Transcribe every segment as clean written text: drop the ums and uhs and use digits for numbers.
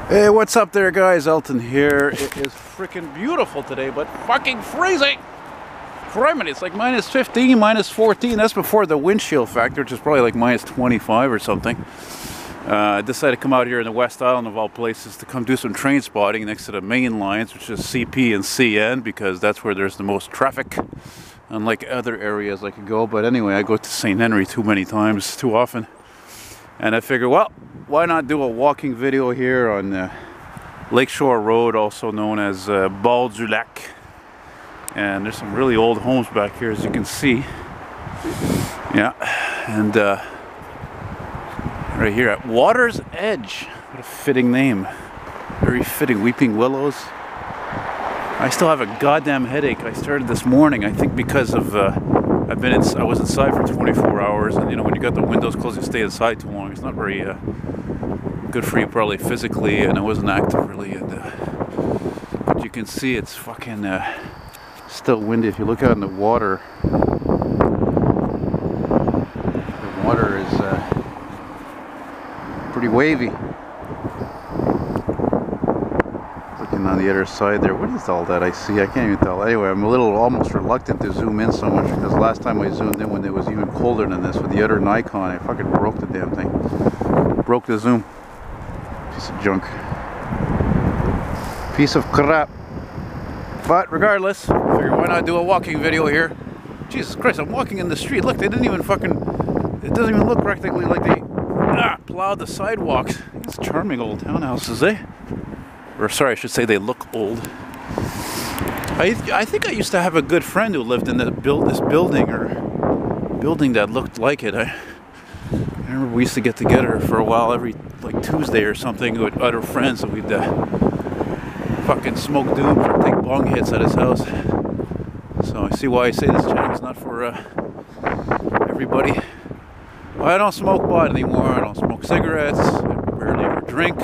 Hey, what's up there, guys? Elton here. It is freaking beautiful today, but fucking freezing. Criminy, it's like minus 15, minus 14. That's before the windshield factor, which is probably like minus 25 or something. I decided to come out here in the West Island of all places to come do some train spotting next to the main lines, which is CP and CN, because that's where there's the most traffic, unlike other areas I could go. But anyway, I go to St. Henry too often. And I figured, well, why not do a walking video here on Lakeshore Road, also known as Bord du Lac. And there's some really old homes back here, as you can see. Yeah, and right here at Water's Edge. What a fitting name. Very fitting. Weeping Willows. I still have a goddamn headache. I started this morning, I think because of I was inside for 24 hours, and you know, when you got the windows closed, you stay inside too long. It's not very good for you, probably physically, and I wasn't active really. And but you can see it's fucking still windy. If you look out in the water, is pretty wavy. Looking on the other side there, what is all that I see? I can't even tell. Anyway, I'm a little almost reluctant to zoom in so much, because last time I zoomed in when it was even colder than this with the other Nikon, I fucking broke the damn thing. Broke the zoom. Piece of junk. Piece of crap. But regardless, I figured why not do a walking video here. Jesus Christ, I'm walking in the street. Look, they didn't even fucking, it doesn't even look practically like they plowed the sidewalks. These charming old townhouses, eh? Or sorry, I should say they look old. I think I used to have a good friend who lived in this building, or building that looked like it. I remember we used to get together for a while every like Tuesday or something with other friends, and we'd fucking smoke dooms or take bong hits at his house. So I see why I say this channel is not for everybody. Well, I don't smoke pot anymore. I don't smoke cigarettes. I barely ever drink.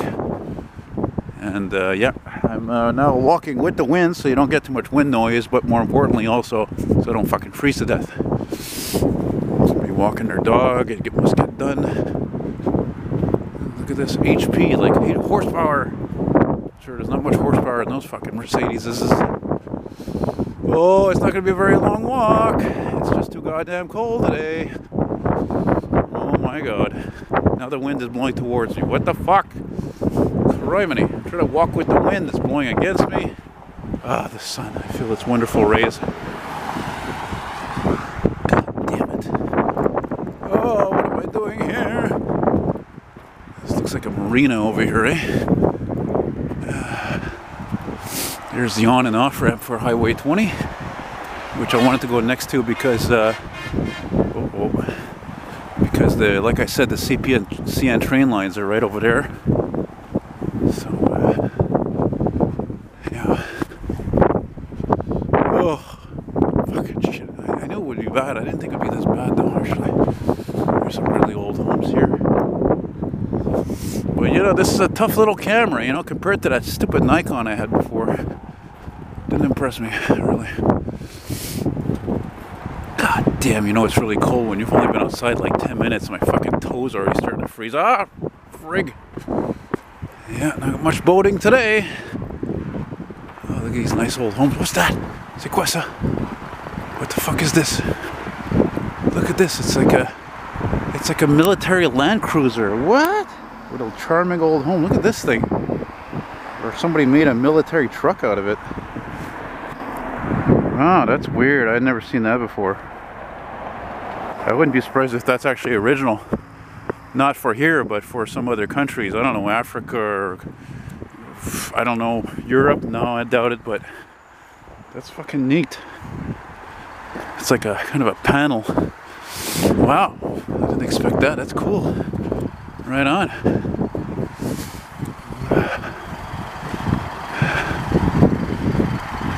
And yeah, I'm now walking with the wind, so you don't get too much wind noise, but more importantly also, so I don't fucking freeze to death. Somebody walking their dog, it must get done. Look at this HP, like 8 horsepower. Sure, there's not much horsepower in those fucking Mercedes. Oh, it's not going to be a very long walk. It's just too goddamn cold today. Oh my god. Now the wind is blowing towards me. What the fuck? Criminy. I'm trying to walk with the wind that's blowing against me. Ah, the sun. I feel its wonderful rays. God damn it. Oh, what am I doing here? This looks like a marina over here, eh? There's the on and off ramp for Highway 20, which I wanted to go next to because because like I said, the CP and CN train lines are right over there. So yeah. Oh, fucking shit! I knew it would be bad. I didn't think it'd be this bad though. Actually, there's some really old homes here. But you know, this is a tough little camera, you know, compared to that stupid Nikon I had before. Didn't impress me, really. God damn, you know it's really cold when you've only been outside like 10 minutes. My fucking toes are already starting to freeze. Ah, frig. Yeah, not much boating today. Oh, look at these nice old homes. What's that? C'est quoi ça? What the fuck is this? Look at this. It's like a military Land Cruiser. What? What a charming old home. Look at this thing. Or somebody made a military truck out of it. Oh, that's weird. I'd never seen that before. I wouldn't be surprised if that's actually original. Not for here, but for some other countries. I don't know, Africa or I don't know, Europe. No, I doubt it, but that's fucking neat. It's like a kind of a panel. Wow, I didn't expect that. That's cool. Right on.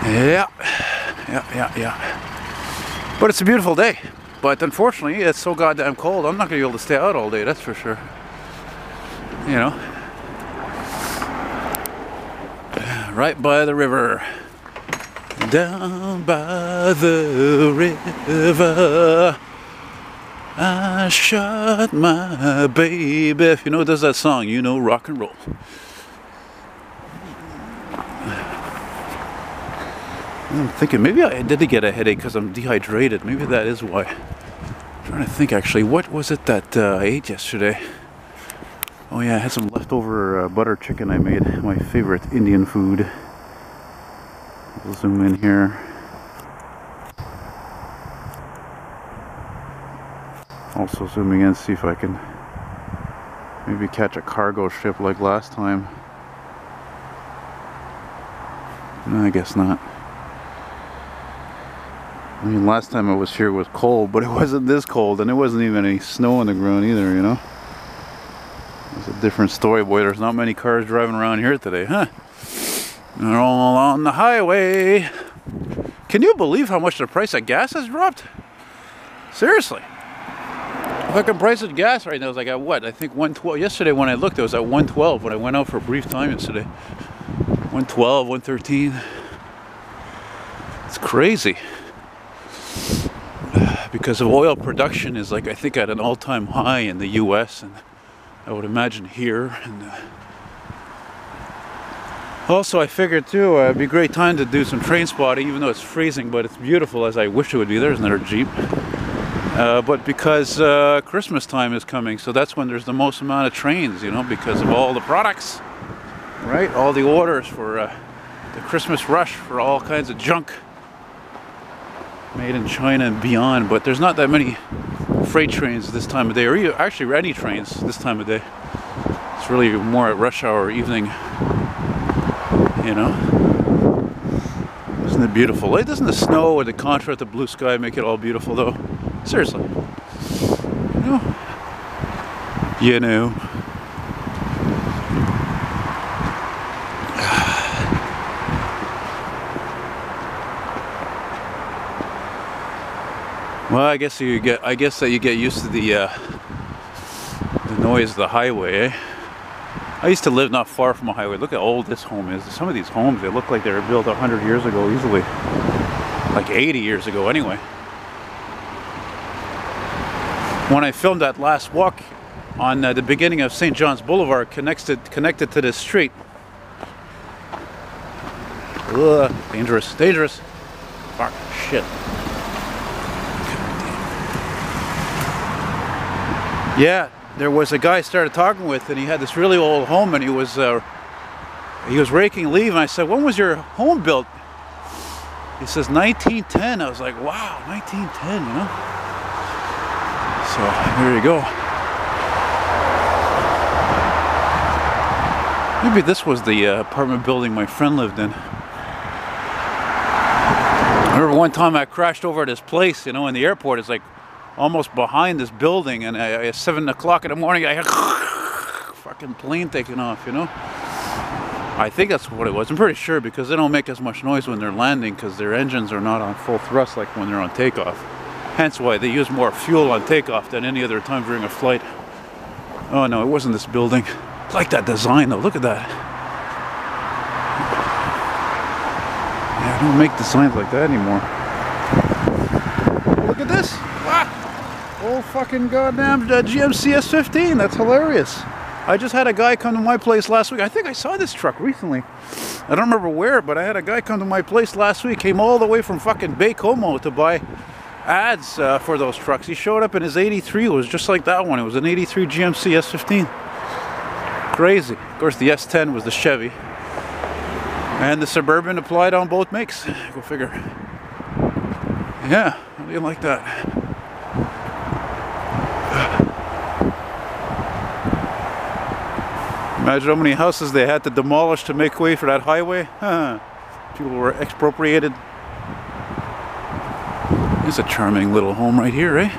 Yeah. But it's a beautiful day. But unfortunately, it's so goddamn cold. I'm not going to be able to stay out all day, that's for sure. You know. Right by the river. Down by the river. I shot my baby. If you know who does that song, you know rock and roll. I'm thinking maybe I did get a headache because I'm dehydrated. Maybe that is why. I'm trying to think actually, what was it that I ate yesterday? Oh yeah, I had some leftover butter chicken I made, my favorite Indian food. We'll zoom in here. Also zooming in, see if I can maybe catch a cargo ship like last time. No, I guess not. I mean, last time I was here was cold, but it wasn't this cold, and there wasn't even any snow on the ground either, you know? It's a different story, boy. There's not many cars driving around here today, huh? They're all on the highway. Can you believe how much the price of gas has dropped? Seriously. Fucking price of gas right now is like at what? I think 112. Yesterday when I looked, it was at 112 when I went out for a brief time yesterday. 112, 113. It's crazy. Because of oil production is like, I think, at an all-time high in the US, and I would imagine here. And also I figured too, it'd be a great time to do some train spotting, even though it's freezing, but it's beautiful as I wish it would be. There's another Jeep. But because Christmas time is coming, so that's when there's the most amount of trains, you know, because of all the products, right? All the orders for the Christmas rush for all kinds of junk made in China and beyond. But there's not that many freight trains this time of day, or actually any trains this time of day. It's really more at rush hour, evening, you know. Isn't it beautiful? Doesn't the snow or the contrast, the blue sky make it all beautiful though? Seriously. You know. Well, I guess that you get used to the noise of the highway, eh? I used to live not far from a highway. Look how old this home is. Some of these homes, they look like they were built 100 years ago easily. Like 80 years ago anyway. When I filmed that last walk on the beginning of St. John's Boulevard, connected to this street. Ugh, dangerous, dangerous. Fuck, shit. Yeah, there was a guy I started talking with, and he had this really old home, and he was raking leaves, and I said, when was your home built? He says 1910. I was like, wow, 1910, you know? So there you go. Maybe this was the apartment building my friend lived in. I remember one time I crashed over at his place, you know, in the airport. It's like almost behind this building, and at 7 o'clock in the morning, I had fucking plane taking off, you know? I think that's what it was. I'm pretty sure, because they don't make as much noise when they're landing, because their engines are not on full thrust like when they're on takeoff. Hence why they use more fuel on takeoff than any other time during a flight. Oh no, it wasn't this building. I like that design though, look at that. Yeah, I don't make designs like that anymore. Look at this. Ah! Oh fucking goddamn GMC S15, that's hilarious. I just had a guy come to my place last week. I think I saw this truck recently. I don't remember where, but I had a guy come to my place last week. Came all the way from fucking Baie-Comeau to buy ads for those trucks. He showed up in his 83. It was just like that one. It was an 83 GMC S15. Crazy. Of course, the S10 was the Chevy. And the Suburban applied on both makes. Go figure. Yeah, how do you like that? Imagine how many houses they had to demolish to make way for that highway. Huh. People were expropriated. It's a charming little home right here, eh?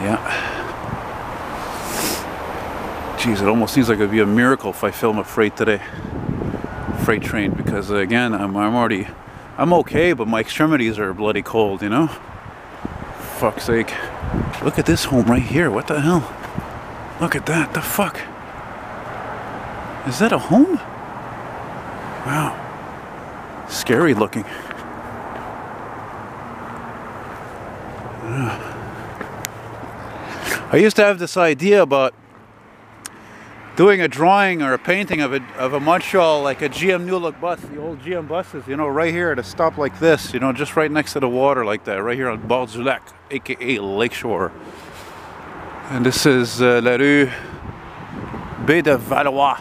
Yeah. Jeez, it almost seems like it'd be a miracle if I film a freight today. Freight train, because again, I'm okay, but my extremities are bloody cold, you know? Fuck's sake. Look at this home right here. What the hell? Look at that. The fuck? Is that a home? Wow. Scary looking. I used to have this idea about doing a drawing or a painting of a Montreal, like a GM New Look bus, the old GM buses, you know, right here at a stop like this, you know, just right next to the water like that, right here on Bord du Lac, aka Lakeshore. And this is La Rue Baie de Valois.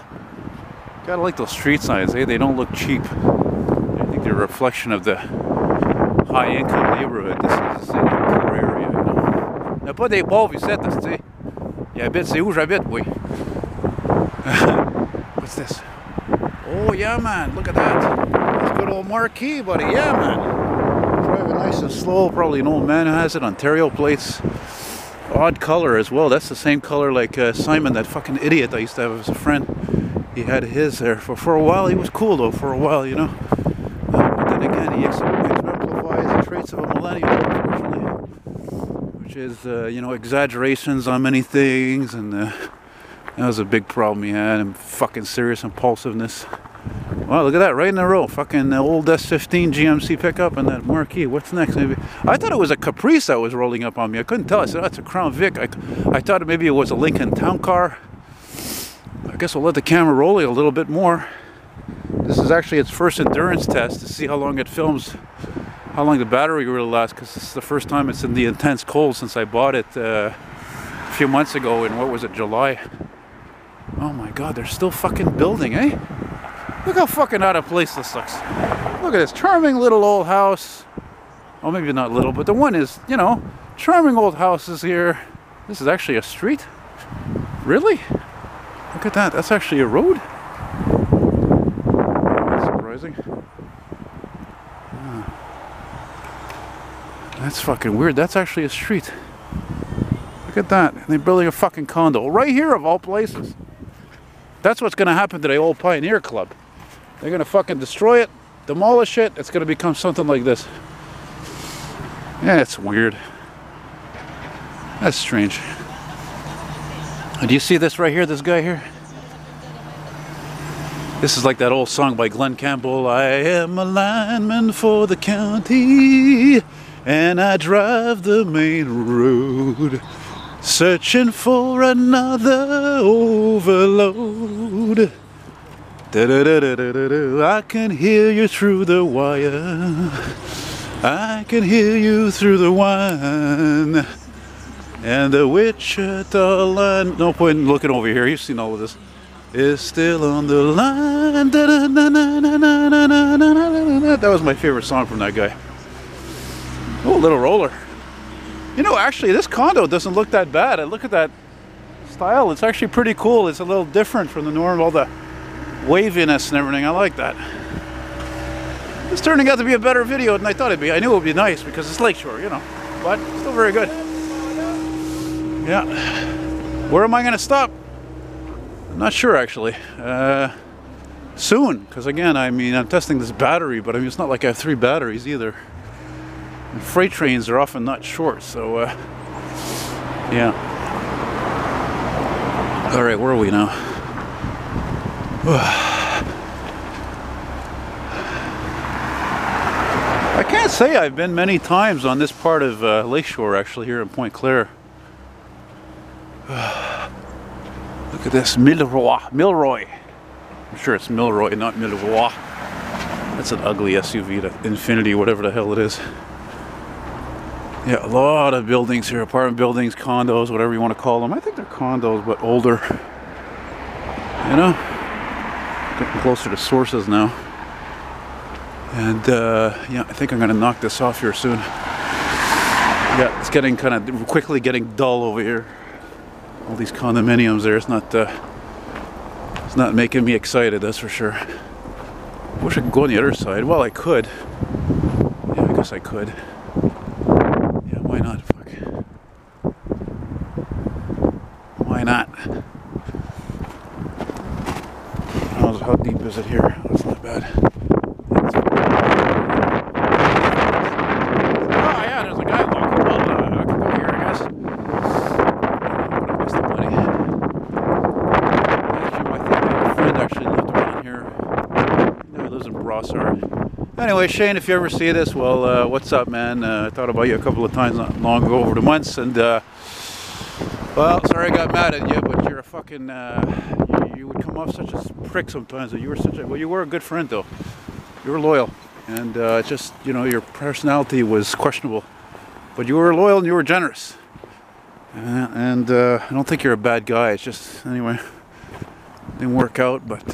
Gotta like those street signs, eh? They don't look cheap. I think they're a reflection of the high-income neighborhood. This is a poor area, you know. Il n'y a pas des pauvres ici, tu sais. Ils habitent, c'est où j'habite, oui. What's this? Oh yeah, man, look at that. That's good old marquee, buddy. Yeah, man. Driving nice and slow. Probably an old man who has it. Ontario plates. Odd color as well. That's the same color like Simon, that fucking idiot I used to have as a friend. He had his there for a while. He was cool though for a while, you know. But then again, he exemplifies the traits of a millennial, unfortunately, which is you know, exaggerations on many things, and that was a big problem he had, and fucking serious impulsiveness. Wow, look at that, right in a row. Fucking old S15 GMC pickup and that marquee. What's next? Maybe I thought it was a Caprice that was rolling up on me. I couldn't tell. I said, oh, it's a Crown Vic. I thought maybe it was a Lincoln Town Car. I guess we'll let the camera roll a little bit more. This is actually its first endurance test to see how long it films, how long the battery will last, because this is the first time it's in the intense cold since I bought it a few months ago in, what was it, July. Oh my god, they're still fucking building, eh? Look how fucking out of place this looks. Look at this charming little old house. Oh, maybe not little, but the one is, you know, charming old houses here. This is actually a street? Really? Look at that, that's actually a road? That's surprising. That's fucking weird, that's actually a street. Look at that, they're building a fucking condo right here of all places. That's what's going to happen to the old Pioneer Club. They're going to fucking destroy it, demolish it. It's going to become something like this. Yeah, it's weird. That's strange. Do you see this right here, this guy here? This is like that old song by Glen Campbell. I am a lineman for the county, and I drive the main road, searching for another overload. Da-da-da-da-da-da. I can hear you through the wire. I can hear you through the wine. And the Wichita line, no point in looking over here, you've seen all of this, is still on the line. That was my favorite song from that guy. Oh, little roller. You know, actually, this condo doesn't look that bad. I look at that style. It's actually pretty cool. It's a little different from the norm, all the waviness and everything. I like that. It's turning out to be a better video than I thought it'd be. I knew it would be nice because it's Lakeshore, you know, but still very good. Yeah. Where am I going to stop? I'm not sure, actually. Soon, because again, I mean, I'm testing this battery, but I mean, it's not like I have 3 batteries either. And freight trains are often not short, so yeah. All right, where are we now? I can't say I've been many times on this part of Lakeshore, actually, here in Pointe-Claire. Look at this, Milroy. I'm sure it's Milroy, not Milroy. That's an ugly SUV, the Infinity, whatever the hell it is. Yeah, a lot of buildings here, apartment buildings, condos, whatever you want to call them. I think they're condos, but older. You know? Getting closer to sources now. And yeah, I think I'm going to knock this off here soon. Yeah, it's getting kind of quickly getting dull over here. All these condominiums there, it's not making me excited, that's for sure. I wish I could go on the other side. Well, I could. Yeah, I guess I could. Yeah, why not? Fuck. Why not? How deep is it here? That's not bad. Oh yeah, there's a guy walking. Well, I can go here, I guess. I'm gonna waste the money. Actually, I think my friend actually lived around here. He lives in Brossard. Anyway, Shane, if you ever see this, well, what's up, man? I thought about you a couple of times not long ago over the months, and well, sorry I got mad at you, but you're a fucking you would come off such a prick sometimes. That you were such a well, you were a good friend though. You were loyal, and just you know your personality was questionable, but you were loyal and you were generous. And I don't think you're a bad guy. It's just anyway, didn't work out. But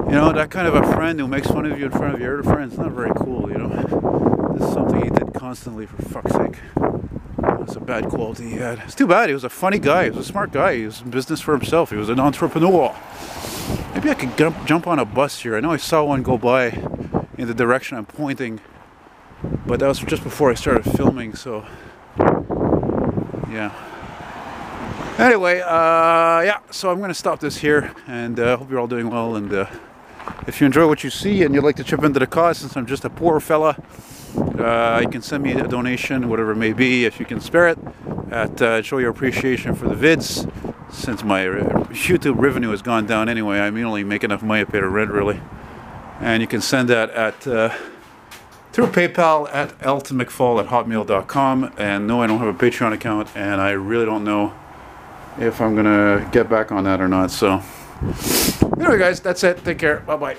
you know that kind of a friend who makes fun of you in front of your other friends, not very cool. You know, this is something he did constantly. For fuck's sake. It's a bad quality he had. It's too bad. He was a funny guy. He was a smart guy. He was in business for himself. He was an entrepreneur. Maybe I could jump on a bus here. I know I saw one go by in the direction I'm pointing, but that was just before I started filming, so yeah. Anyway, yeah, so I'm going to stop this here, and hope you're all doing well, and if you enjoy what you see and you'd like to chip into the cause, since I'm just a poor fella, you can send me a donation, whatever it may be, if you can spare it, at show your appreciation for the vids. Since my YouTube revenue has gone down anyway, I'm only making enough money to pay the rent, really. And you can send that at through PayPal at eltonmcfall@hotmail.com. And no, I don't have a Patreon account, and I really don't know if I'm gonna get back on that or not. So anyway, guys, that's it. Take care. Bye bye.